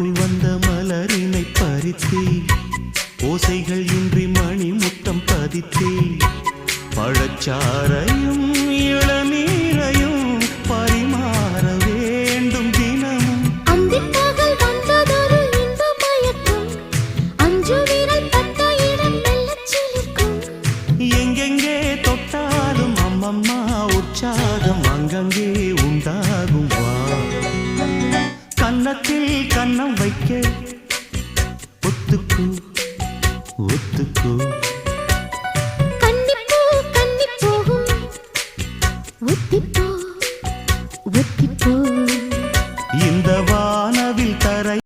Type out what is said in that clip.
மொழிக்குள் வந்த மலரினை பறித்தே ஓசைகள் இன்றி மணி முத்தம் பதித்தே பழச்சாரையும் இளநீரையும் பரிமாற வேண்டும் தினமும் அந்திப்பகல் வந்ததொரு இன்ப மயக்கம் அஞ்சு விரல் பட்ட இடம் மெல்லச் சிலிர்க்கும் எங்கெங்கே தொட்டாலும் அம்மம்மா உற்சாகம் அங்கங்கே உண்டாகும் வா கன்னத்தில் கன்னம் வைக்க ஒத்துக்கு ஒத்துக்கு